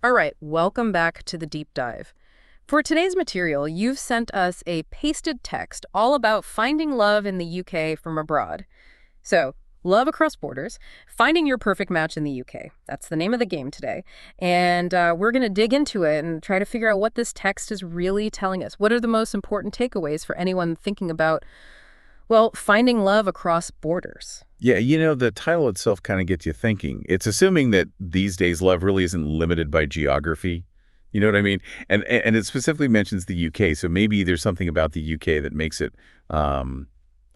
All right, welcome back to the deep dive. For today's material, you've sent us a pasted text all about finding love in the UK from abroad. So, love across borders, finding your perfect match in the UK. That's the name of the game today. And we're going to dig into it and try to figure out what this text is really telling us. What are the most important takeaways for anyone thinking about, well, finding love across borders? Yeah, the title itself kind of gets you thinking. It's assuming that these days love really isn't limited by geography. You know what I mean? And it specifically mentions the UK, so maybe there's something about the UK that makes it, I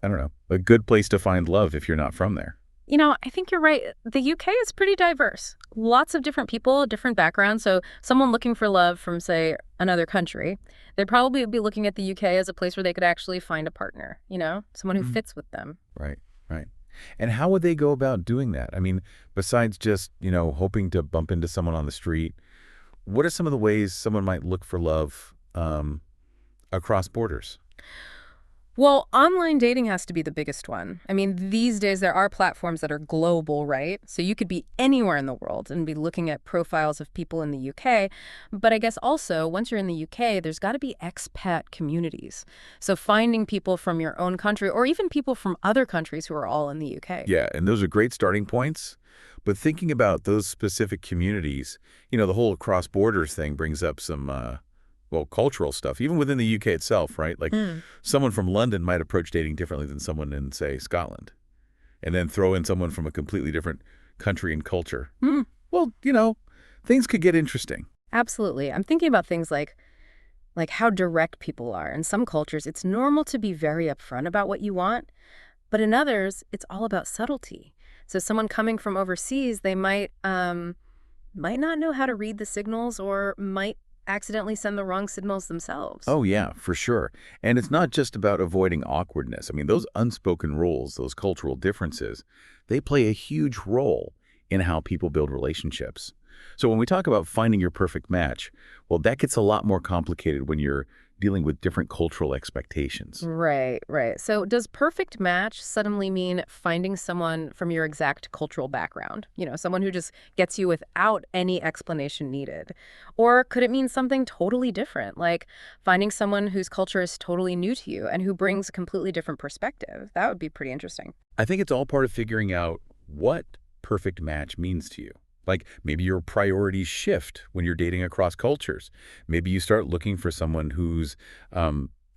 don't know, a good place to find love if you're not from there. I think you're right. The UK is pretty diverse. Lots of different people, different backgrounds. So someone looking for love from, say, another country, they'd probably be looking at the UK as a place where they could actually find a partner, someone who Mhm. fits with them. Right, right. And how would they go about doing that? I mean, besides just, hoping to bump into someone on the street, what are some of the ways someone might look for love across borders? Well, online dating has to be the biggest one. I mean, these days there are platforms that are global, right? So you could be anywhere in the world and be looking at profiles of people in the UK. But I guess also, once you're in the UK, there's got to be expat communities. So finding people from your own country or even people from other countries who are all in the UK. Yeah, and those are great starting points. But thinking about those specific communities, the whole cross borders thing brings up some, well, cultural stuff, even within the UK itself, right? Like Mm. someone from London might approach dating differently than someone in, say, Scotland, and then throw in someone from a completely different country and culture. Mm. Well, things could get interesting. Absolutely. I'm thinking about things like how direct people are. In some cultures, it's normal to be very upfront about what you want, but in others, it's all about subtlety. So someone coming from overseas, they might not know how to read the signals or might accidentally send the wrong signals themselves. Oh, yeah, for sure. And it's not just about avoiding awkwardness. I mean, those unspoken rules, those cultural differences, they play a huge role in how people build relationships. So when we talk about finding your perfect match, well, that gets a lot more complicated when you're dealing with different cultural expectations. Right, right. So does perfect match suddenly mean finding someone from your exact cultural background? Someone who just gets you without any explanation needed? Or could it mean something totally different, like finding someone whose culture is totally new to you and who brings a completely different perspective? That would be pretty interesting. I think it's all part of figuring out what perfect match means to you. Like maybe your priorities shift when you're dating across cultures. Maybe you start looking for someone who's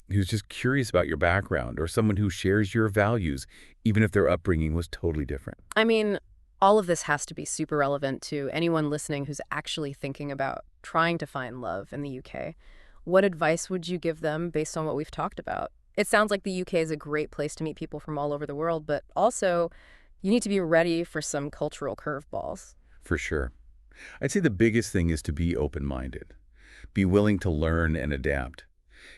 just curious about your background or someone who shares your values, even if their upbringing was totally different. I mean, all of this has to be super relevant to anyone listening who's actually thinking about trying to find love in the UK. What advice would you give them based on what we've talked about? It sounds like the UK is a great place to meet people from all over the world, but also you need to be ready for some cultural curveballs. For sure. I'd say the biggest thing is to be open-minded. Be willing to learn and adapt.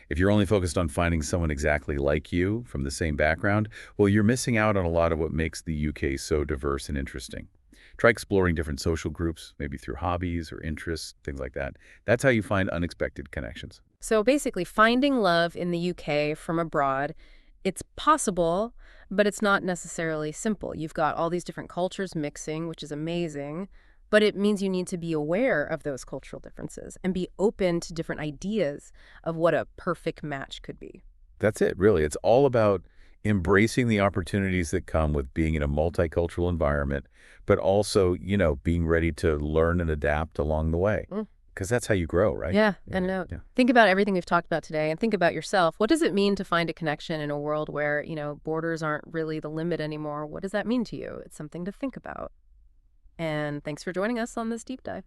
If you're only focused on finding someone exactly like you from the same background, well, you're missing out on a lot of what makes the UK so diverse and interesting. Try exploring different social groups, maybe through hobbies or interests, things like that. That's how you find unexpected connections. So basically, finding love in the UK from abroad, it's possible, but it's not necessarily simple. You've got all these different cultures mixing, which is amazing, but it means you need to be aware of those cultural differences and be open to different ideas of what a perfect match could be. That's it, really. It's all about embracing the opportunities that come with being in a multicultural environment, but also, being ready to learn and adapt along the way. Mm. Because that's how you grow, right? Yeah, Yeah. and Yeah. think about everything we've talked about today and think about yourself. What does it mean to find a connection in a world where, borders aren't really the limit anymore? What does that mean to you? It's something to think about. And thanks for joining us on this deep dive.